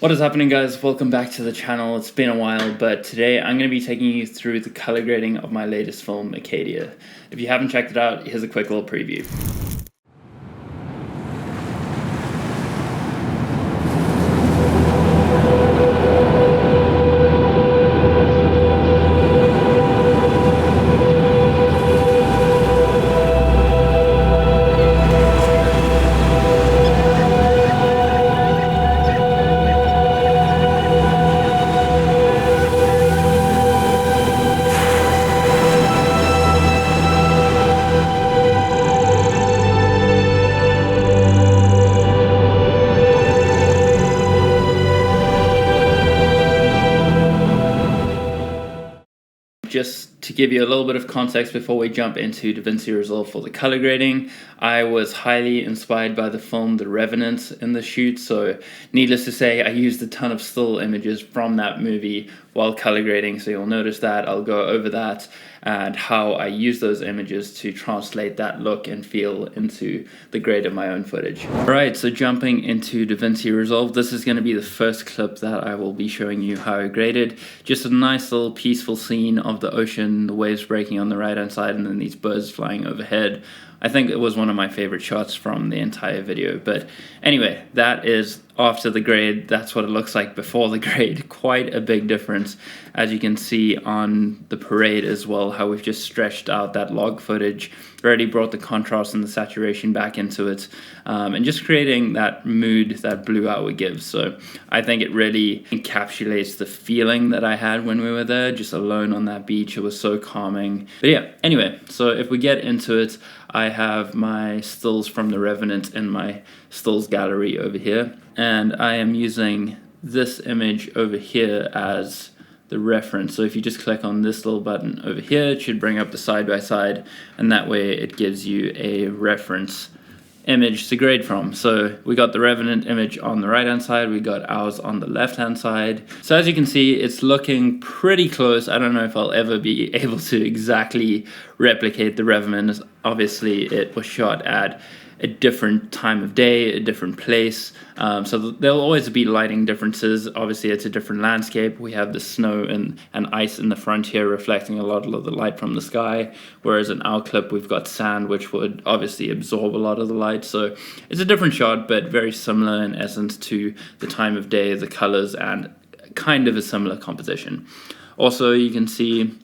What is happening, guys? Welcome back to the channel. It's been a while, but today I'm going to be taking you through the color grading of my latest film, Acadia. If you haven't checked it out, here's a quick little preview. Just to give you a little bit of context before we jump into Vinci Resolve for the color grading, I was highly inspired by the film The Revenant in the shoot, so needless to say, I used a ton of still images from that movie while color grading, so you'll notice that. I'll go over that and how I use those images to translate that look and feel into the grade of my own footage. Alright, so jumping into Vinci Resolve, this is going to be the first clip that I will be showing you how I graded. Just a nice little peaceful scene of the ocean, the waves breaking on the right hand side, and then these birds flying overhead. I think it was one of my favorite shots from the entire video. But anyway, that is after the grade. That's what it looks like before the grade. Quite a big difference, as you can see on the parade as well, how we've just stretched out that log footage, already brought the contrast and the saturation back into it, and just creating that mood that Blue Hour gives. So I think it really encapsulates the feeling that I had when we were there, just alone on that beach. It was so calming. But yeah, anyway, so if we get into it, I have my stills from The Revenant in my stills gallery over here, and I am using this image over here as the reference. So if you just click on this little button over here, it should bring up the side by side, and that way it gives you a reference image to grade from. So we got the Revenant image on the right hand side, we got ours on the left hand side. So as you can see, it's looking pretty close. I don't know if I'll ever be able to exactly replicate the Revenant. Obviously it was shot at a different time of day, a different place, so there'll always be lighting differences. Obviously it's a different landscape. We have the snow and ice in the front here reflecting a lot of the light from the sky, whereas in our clip we've got sand, which would obviously absorb a lot of the light. So it's a different shot, but very similar in essence to the time of day, the colors, and kind of a similar composition. Also, you can see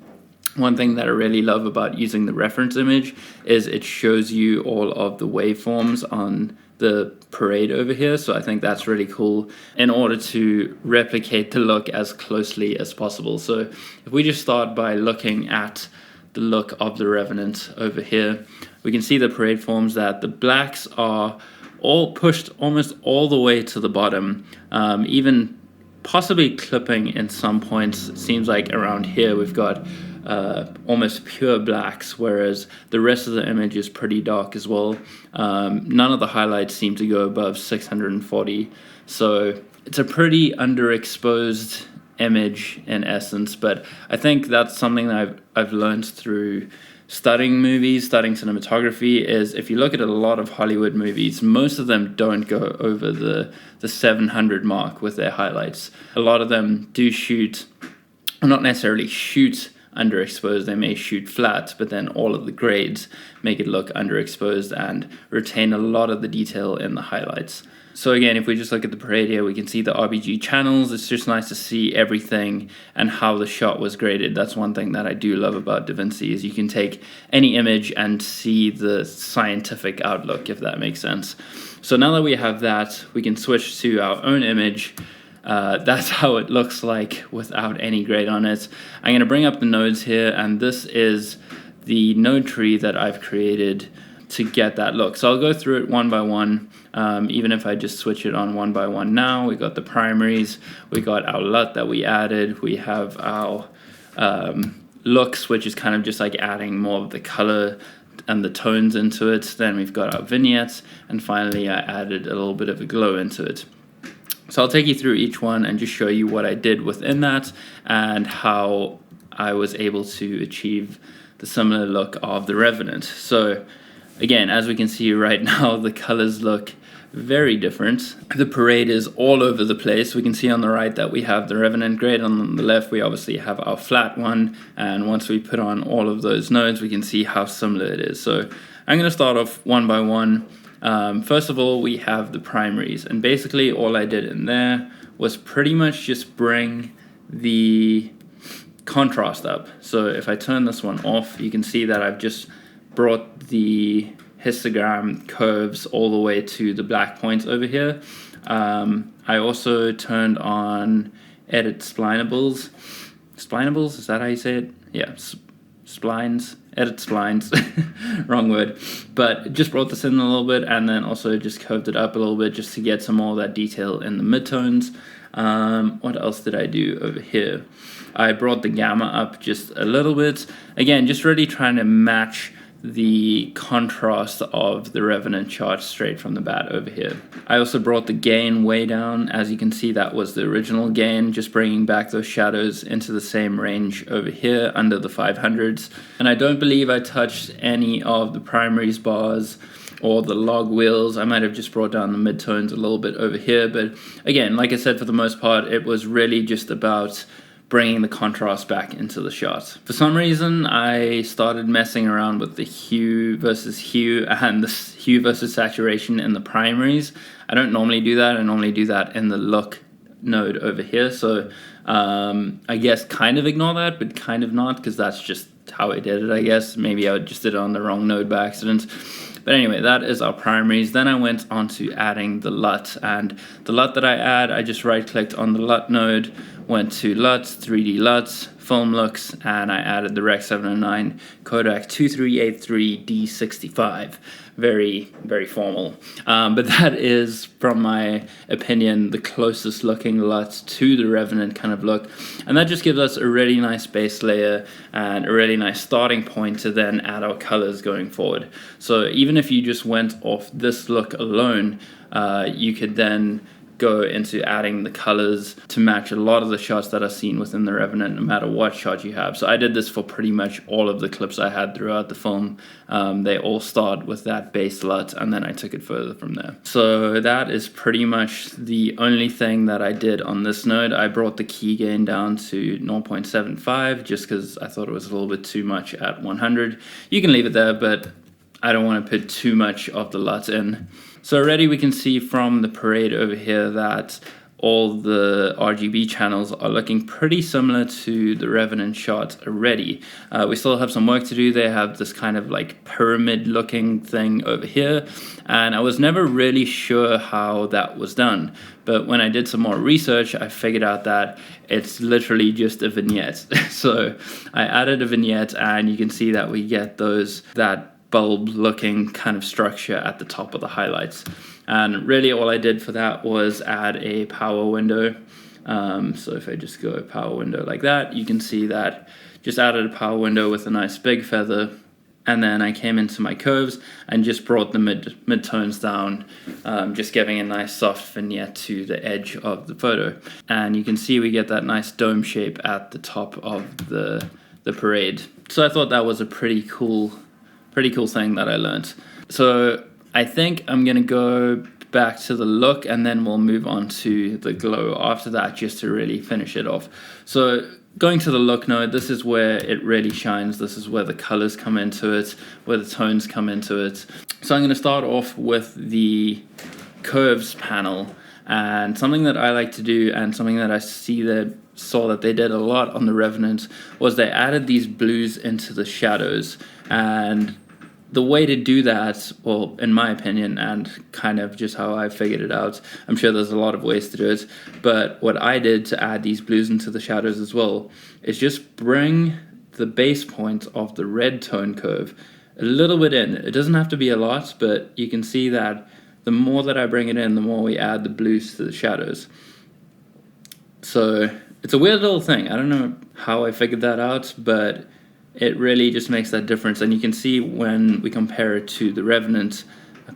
one thing that I really love about using the reference image is it shows you all of the waveforms on the parade over here. So I think that's really cool in order to replicate the look as closely as possible. So if we just start by looking at the look of the Revenant over here, we can see the parade forms that the blacks are all pushed almost all the way to the bottom, even possibly clipping in some points. It seems like around here we've got almost pure blacks, whereas the rest of the image is pretty dark as well. None of the highlights seem to go above 640, so it's a pretty underexposed image in essence. But I think that's something that I've learned through studying movies, studying cinematography, is if you look at a lot of Hollywood movies, most of them don't go over the 700 mark with their highlights. A lot of them do shoot, or not necessarily shoot, underexposed. They may shoot flat, but then all of the grades make it look underexposed and retain a lot of the detail in the highlights. So again, if we just look at the parade here, we can see the RGB channels. It's just nice to see everything and how the shot was graded. That's one thing that I do love about DaVinci, is you can take any image and see the scientific outlook, if that makes sense. So now that we have that, we can switch to our own image. That's how it looks like without any grade on it. I'm going to bring up the nodes here, and this is the node tree that I've created to get that look. So I'll go through it one by one, even if I just switch it on one by one now. We got the primaries, we got our LUT that we added, we have our looks, which is kind of just like adding more of the color and the tones into it. Then we've got our vignettes, and finally I added a little bit of a glow into it. So I'll take you through each one and just show you what I did within that and how I was able to achieve the similar look of the Revenant. So again, as we can see right now, the colors look very different. The parade is all over the place. We can see on the right that we have the Revenant grid. On the left, we obviously have our flat one. And once we put on all of those nodes, we can see how similar it is. So I'm going to start off one by one. First of all, we have the primaries. And basically all I did in there was pretty much just bring the contrast up. So if I turn this one off, you can see that I've just brought the histogram curves all the way to the black points over here. I also turned on edit splinables. Splinables, is that how you say it? Yeah, splines, edit splines, wrong word. But just brought this in a little bit, and then also just curved it up a little bit just to get some more of that detail in the midtones. What else did I do over here? I brought the gamma up just a little bit. Again, just really trying to match the contrast of the Revenant chart straight from the bat over here. I also brought the gain way down. As you can see, that was the original gain, just bringing back those shadows into the same range over here under the 500s. And I don't believe I touched any of the primaries bars or the log wheels. I might have just brought down the midtones a little bit over here, but again, like I said, for the most part, it was really just about bringing the contrast back into the shot. For some reason, I started messing around with the hue versus hue and the hue versus saturation in the primaries. I don't normally do that. I normally do that in the look node over here. So I guess kind of ignore that, but kind of not, because that's just how I did it, I guess. Maybe I just did it on the wrong node by accident. But anyway, that is our primaries. Then I went on to adding the LUT, and the LUT that I add, I just right-clicked on the LUT node, went to LUTs, 3D LUTs, Film Looks, and I added the Rec 709 Kodak 2383D65. Very, very formal. But that is, from my opinion, the closest looking LUT to the Revenant kind of look. And that just gives us a really nice base layer and a really nice starting point to then add our colors going forward. So even if you just went off this look alone, you could then go into adding the colors to match a lot of the shots that are seen within the Revenant, no matter what shot you have. So I did this for pretty much all of the clips I had throughout the film. They all start with that base LUT, and then I took it further from there. So that is pretty much the only thing that I did on this node. I brought the key gain down to 0.75 just because I thought it was a little bit too much at 100. You can leave it there, but I don't want to put too much of the LUT in. So already we can see from the parade over here that all the RGB channels are looking pretty similar to the Revenant shot already. We still have some work to do. They have this kind of like pyramid looking thing over here, and I was never really sure how that was done. But when I did some more research, I figured out that it's literally just a vignette. So I added a vignette, and you can see that we get that bulb looking kind of structure at the top of the highlights. And really all I did for that was add a power window. So if I just go power window like that, you can see that just added a power window with a nice big feather. And then I came into my curves and just brought the midtones down, just giving a nice soft vignette to the edge of the photo. And you can see we get that nice dome shape at the top of the parade. So I thought that was a pretty cool thing that I learned. So I think I'm gonna go back to the look, and then we'll move on to the glow after that, just to really finish it off. So going to the look node, this is where it really shines. This is where the colors come into it, where the tones come into it. So I'm gonna start off with the curves panel, and something that I like to do, and something that I saw that they did a lot on the Revenant, was they added these blues into the shadows. And the way to do that, well, in my opinion, and kind of just how I figured it out, I'm sure there's a lot of ways to do it, but what I did to add these blues into the shadows as well is just bring the base point of the red tone curve a little bit in. It doesn't have to be a lot, but you can see that the more that I bring it in, the more we add the blues to the shadows. So it's a weird little thing. I don't know how I figured that out, but it really just makes that difference. And you can see when we compare it to the Revenant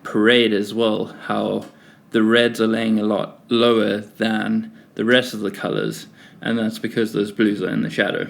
parade as well, how the reds are laying a lot lower than the rest of the colors, and that's because those blues are in the shadow.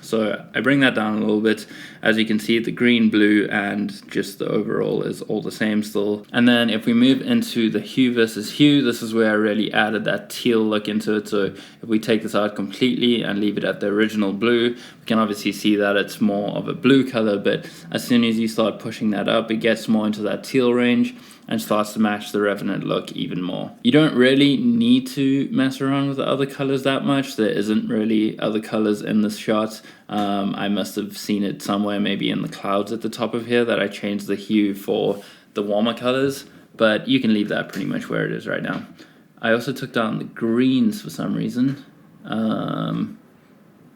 So I bring that down a little bit. As you can see, the green, blue, and just the overall is all the same still. And then if we move into the hue versus hue, this is where I really added that teal look into it. So if we take this out completely and leave it at the original blue, we can obviously see that it's more of a blue color, but as soon as you start pushing that up, it gets more into that teal range and starts to match the Revenant look even more. You don't really need to mess around with the other colors that much. There isn't really other colors in this shot. I must have seen it somewhere, maybe in the clouds at the top of here, that I changed the hue for the warmer colors, but you can leave that pretty much where it is right now. I also took down the greens for some reason.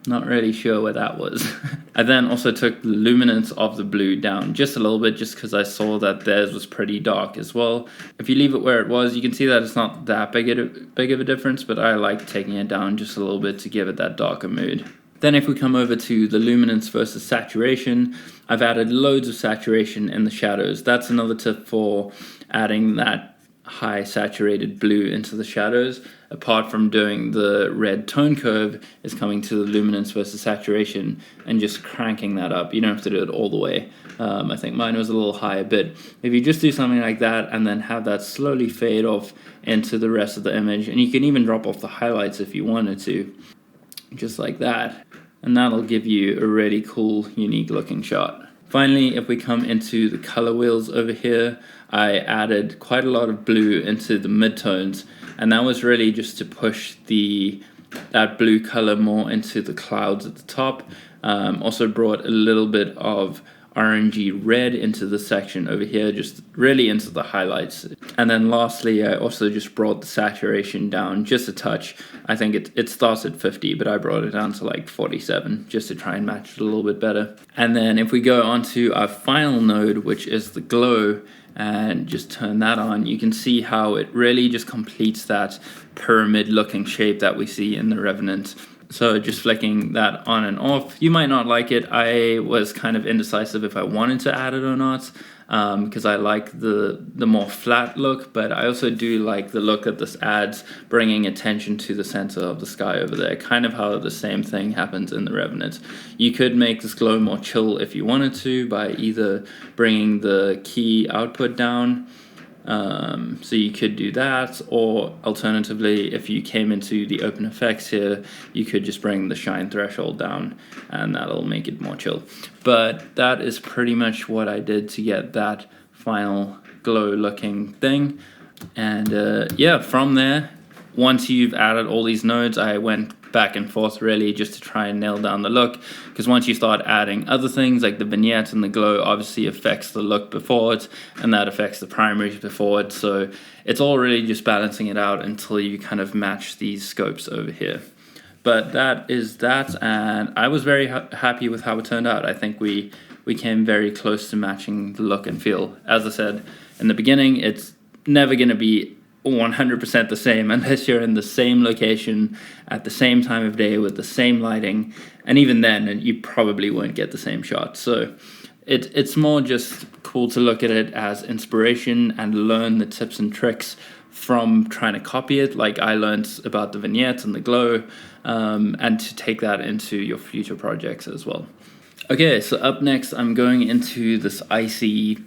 Not really sure where that was. I then also took the luminance of the blue down just a little bit, just because I saw that theirs was pretty dark as well. If you leave it where it was, you can see that it's not that big of a difference, but I like taking it down just a little bit to give it that darker mood. Then if we come over to the luminance versus saturation, I've added loads of saturation in the shadows. That's another tip for adding that high saturated blue into the shadows. Apart from doing the red tone curve, is coming to the luminance versus saturation and just cranking that up. You don't have to do it all the way. I think mine was a little high, but if you just do something like that and then have that slowly fade off into the rest of the image, and you can even drop off the highlights if you wanted to, just like that, and that'll give you a really cool, unique looking shot. Finally, if we come into the color wheels over here, I added quite a lot of blue into the midtones, and that was really just to push that blue color more into the clouds at the top. Also brought a little bit of orangey red into the section over here, just really into the highlights. And then lastly, I also just brought the saturation down just a touch. I think it starts at 50, but I brought it down to like 47 just to try and match it a little bit better. And then if we go on to our final node, which is the glow, and just turn that on, you can see how it really just completes that pyramid looking shape that we see in the Revenant. So just flicking that on and off. You might not like it. I was kind of indecisive if I wanted to add it or not, because I like the more flat look, but I also do like the look that this adds, bringing attention to the center of the sky over there, kind of how the same thing happens in the Revenant. You could make this glow more chill if you wanted to by either bringing the key output down, so you could do that, or alternatively, if you came into the open effects here, you could just bring the shine threshold down and that'll make it more chill. But that is pretty much what I did to get that final glow looking thing. And yeah, from there, once you've added all these nodes, I went back and forth really just to try and nail down the look, because once you start adding other things like the vignette and the glow, obviously affects the look before it, and that affects the primaries before it. So it's all really just balancing it out until you kind of match these scopes over here. But that is that, and I was very happy with how it turned out. I think we came very close to matching the look and feel. As I said in the beginning, it's never going to be 100% the same unless you're in the same location at the same time of day with the same lighting, and even then you probably won't get the same shot. So it's more just cool to look at it as inspiration and learn the tips and tricks from trying to copy it, like I learned about the vignette and the glow, and to take that into your future projects as well. Okay, so up next I'm going into this icy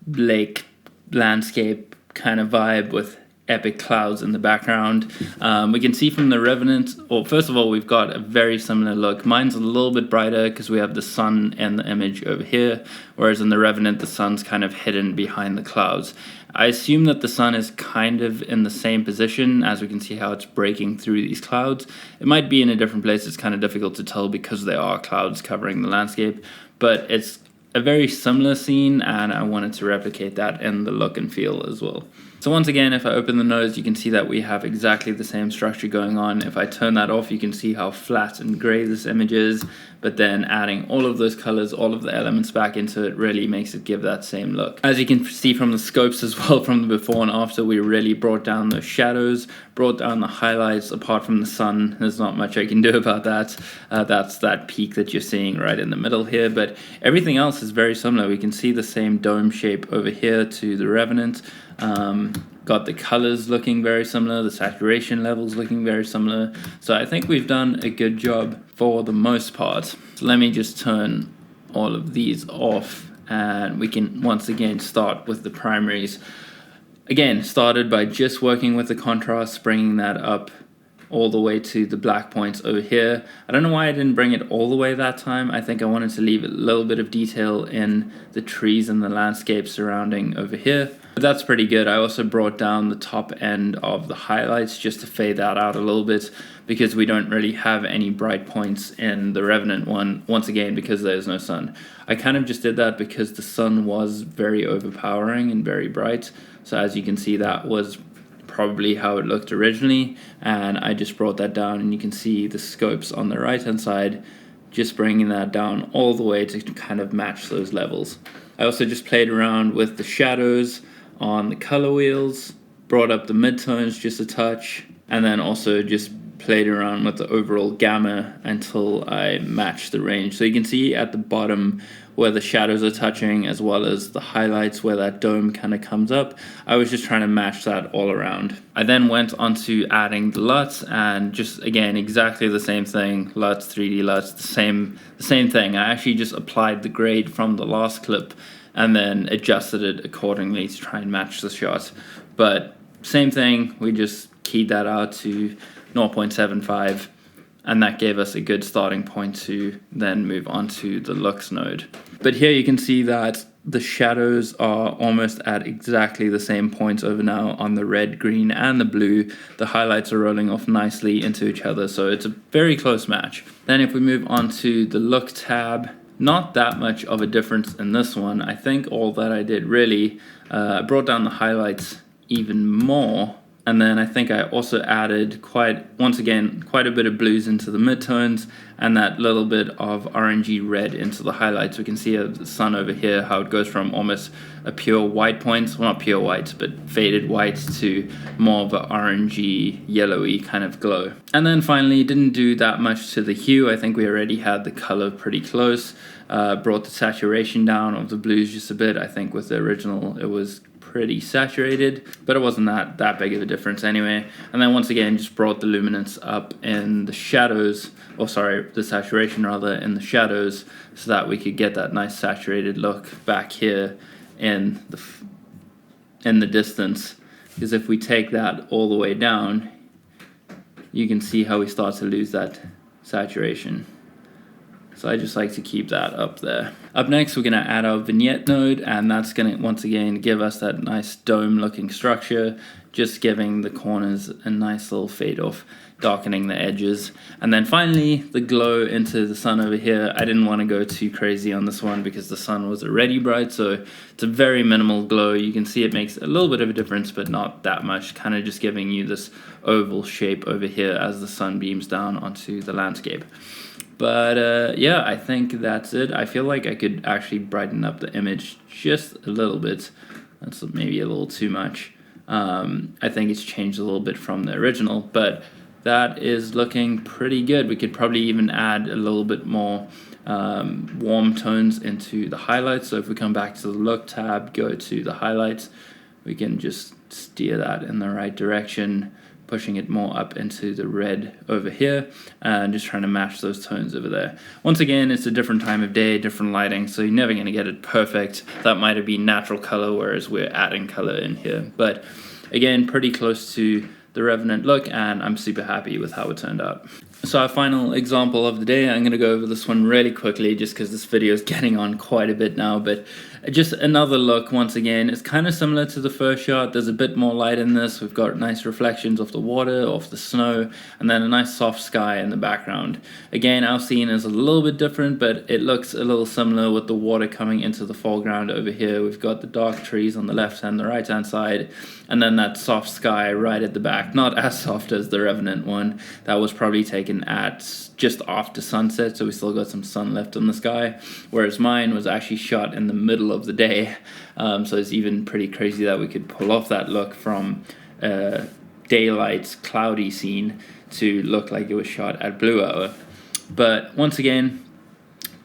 lake landscape kind of vibe with epic clouds in the background. We can see from the Revenant, well, first of all, we've got a very similar look. Mine's a little bit brighter because we have the sun in the image over here, whereas in the Revenant, the sun's kind of hidden behind the clouds. I assume that the sun is kind of in the same position, as we can see how it's breaking through these clouds. It might be in a different place. It's kind of difficult to tell because there are clouds covering the landscape, but it's a very similar scene, and I wanted to replicate that in the look and feel as well. So once again, if I open the nose, you can see that we have exactly the same structure going on. If I turn that off, you can see how flat and gray this image is, but then adding all of those colors, all of the elements back into it really makes it give that same look. As you can see from the scopes as well, from the before and after, we really brought down the shadows, brought down the highlights. Apart from the sun, there's not much I can do about that. That's that peak that you're seeing right in the middle here, but everything else is very similar. We can see the same dome shape over here to the Revenant. Got the colors looking very similar, the saturation levels looking very similar. So I think we've done a good job for the most part. So let me just turn all of these off, and we can once again start with the primaries. Again, started by just working with the contrast, bringing that up all the way to the black points over here. I don't know why I didn't bring it all the way that time. I think I wanted to leave a little bit of detail in the trees and the landscape surrounding over here. But that's pretty good. I also brought down the top end of the highlights just to fade that out a little bit, because we don't really have any bright points in the Revenant one, once again because there's no sun. I kind of just did that because the sun was very overpowering and very bright. So as you can see, that was probably how it looked originally, and I just brought that down, and you can see the scopes on the right hand side, just bringing that down all the way to kind of match those levels. I also just played around with the shadows on the color wheels, brought up the midtones just a touch, and then also just played around with the overall gamma until I matched the range. So you can see at the bottom where the shadows are touching, as well as the highlights where that dome kind of comes up. I was just trying to match that all around. I then went on to adding the LUTs, and just again exactly the same thing. LUTs, 3D LUTs, the same thing. I actually just applied the grade from the last clip and then adjusted it accordingly to try and match the shot. But same thing, we just keyed that out to 0.75, and that gave us a good starting point to then move on to the looks node. But here you can see that the shadows are almost at exactly the same points over now on the red, green, and the blue. The highlights are rolling off nicely into each other, so it's a very close match. Then if we move on to the look tab, not that much of a difference in this one. I think all that I did really, I brought down the highlights even more, and then I think I also added quite a bit of blues into the midtones, and that little bit of orangey red into the highlights. We can see the sun over here, how it goes from almost a pure white point, well not pure white, but faded white, to more of an orangey, yellowy kind of glow. And then finally, didn't do that much to the hue. I think we already had the color pretty close. Brought the saturation down of the blues just a bit. I think with the original it was pretty saturated, but it wasn't that big of a difference anyway. And then once again just brought the luminance up in the shadows, or sorry, the saturation rather, in the shadows, so that we could get that nice saturated look back here in the distance. Because if we take that all the way down, you can see how we start to lose that saturation. So I just like to keep that up there. Up next, we're going to add our vignette node, and that's going to once again give us that nice dome looking structure, just giving the corners a nice little fade off, darkening the edges. And then finally, the glow into the sun over here. I didn't want to go too crazy on this one because the sun was already bright, so it's a very minimal glow. You can see it makes a little bit of a difference, but not that much, kind of just giving you this oval shape over here as the sun beams down onto the landscape. But yeah, I think that's it. I feel like I could actually brighten up the image just a little bit. That's maybe a little too much. I think it's changed a little bit from the original, but that is looking pretty good. We could probably even add a little bit more warm tones into the highlights. So if we come back to the look tab, go to the highlights, we can just steer that in the right direction, pushing it more up into the red over here, and just trying to match those tones over there. Once again, it's a different time of day, different lighting, so you're never going to get it perfect. That might have been natural color, whereas we're adding color in here. But again, pretty close to the Revenant look, and I'm super happy with how it turned out. So our final example of the day, I'm going to go over this one really quickly just because this video is getting on quite a bit now, but just another look once again. It's kind of similar to the first shot. There's a bit more light in this. We've got nice reflections of the water, of the snow, and then a nice soft sky in the background. Again, our scene is a little bit different, but it looks a little similar with the water coming into the foreground over here. We've got the dark trees on the left and the right hand side, and then that soft sky right at the back. Not as soft as the Revenant one. That was probably taken at just after sunset, so we still got some sun left on the sky, whereas mine was actually shot in the middle of the day. So it's even pretty crazy that we could pull off that look from daylight cloudy scene to look like it was shot at blue hour. But once again,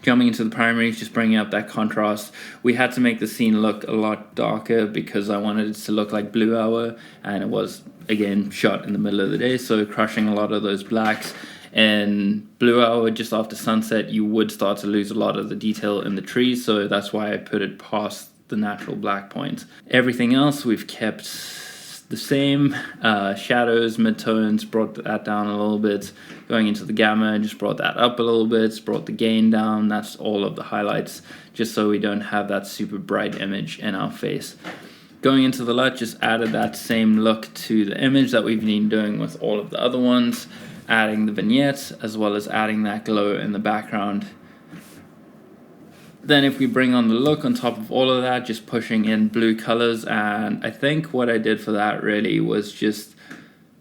jumping into the primaries, just bringing up that contrast. We had to make the scene look a lot darker because I wanted it to look like blue hour, and it was again shot in the middle of the day, so crushing a lot of those blacks in blue hour just after sunset, you would start to lose a lot of the detail in the trees, so that's why I put it past the natural black point. Everything else we've kept the same. Shadows, midtones, brought that down a little bit. Going into the gamma, just brought that up a little bit, brought the gain down. That's all of the highlights, just so we don't have that super bright image in our face. Going into the LUT, just added that same look to the image that we've been doing with all of the other ones, adding the vignettes as well as adding that glow in the background. Then if we bring on the look on top of all of that, just pushing in blue colors, and I think what I did for that really was just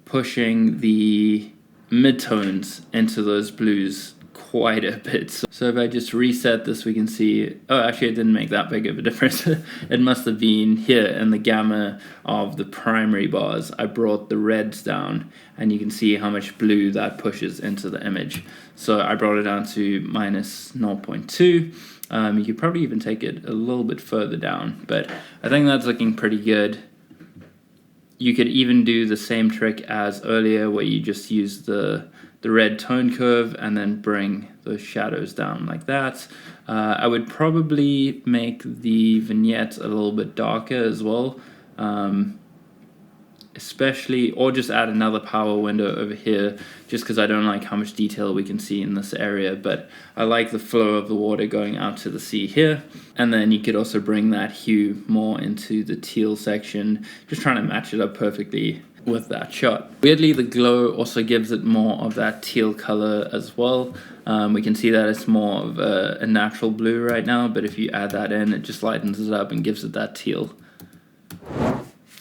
pushing the midtones into those blues quite a bit. So if I just reset this, we can see, oh, actually it didn't make that big of a difference. It must have been here in the gamma of the primary bars. I brought the reds down, and you can see how much blue that pushes into the image. So I brought it down to minus 0.2. You could probably even take it a little bit further down, but I think that's looking pretty good. You could even do the same trick as earlier, where you just use the red tone curve and then bring those shadows down like that. I would probably make the vignette a little bit darker as well, especially, or just add another power window over here, just because I don't like how much detail we can see in this area, but I like the flow of the water going out to the sea here. And then you could also bring that hue more into the teal section, just trying to match it up perfectly with that shot. Weirdly, the glow also gives it more of that teal color as well. We can see that it's more of a natural blue right now, but if you add that in, it just lightens it up and gives it that teal.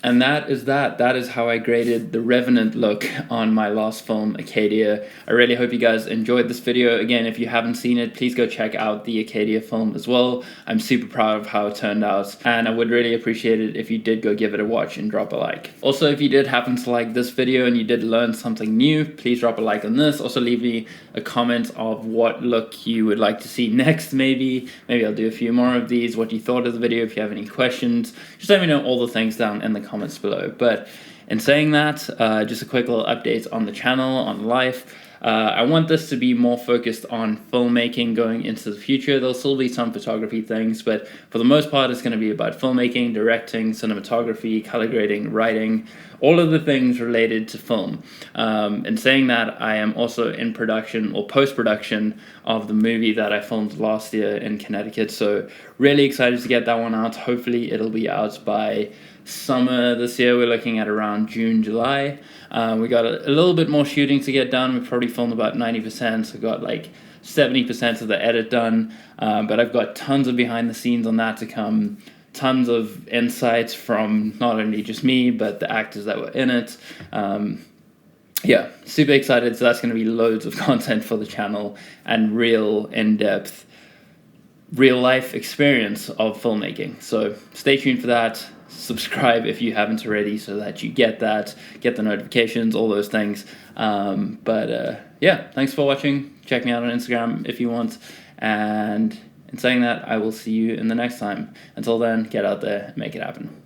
And that is how I graded the Revenant look on my last film, Acadia. I really hope you guys enjoyed this video. Again, if you haven't seen it, please go check out the Acadia film as well. I'm super proud of how it turned out, and I would really appreciate it if you did go give it a watch and drop a like. Also, if you did happen to like this video and you did learn something new, please drop a like on this. Also, leave me a comment of what look you would like to see next, maybe I'll do a few more of these, what you thought of the video. If you have any questions, just let me know all the things down in the comments below. But in saying that, just a quick little update on the channel, on life. I want this to be more focused on filmmaking going into the future. There'll still be some photography things, but for the most part, it's going to be about filmmaking, directing, cinematography, color grading, writing, all of the things related to film. In saying that, I am also in production or post-production of the movie that I filmed last year in Connecticut. So really excited to get that one out. Hopefully it'll be out by summer this year. We're looking at around June, July. We got a little bit more shooting to get done. We've probably filmed about 90%. So got like 70% of the edit done. But I've got tons of behind the scenes on that to come. Tons of insights from not only just me, but the actors that were in it. Yeah, super excited. So that's going to be loads of content for the channel and real in-depth, real-life experience of filmmaking. So stay tuned for that. Subscribe if you haven't already, so that you get that, get the notifications, all those things. Yeah, thanks for watching. Check me out on Instagram if you want. And in saying that, I will see you in the next time. Until then, get out there and make it happen.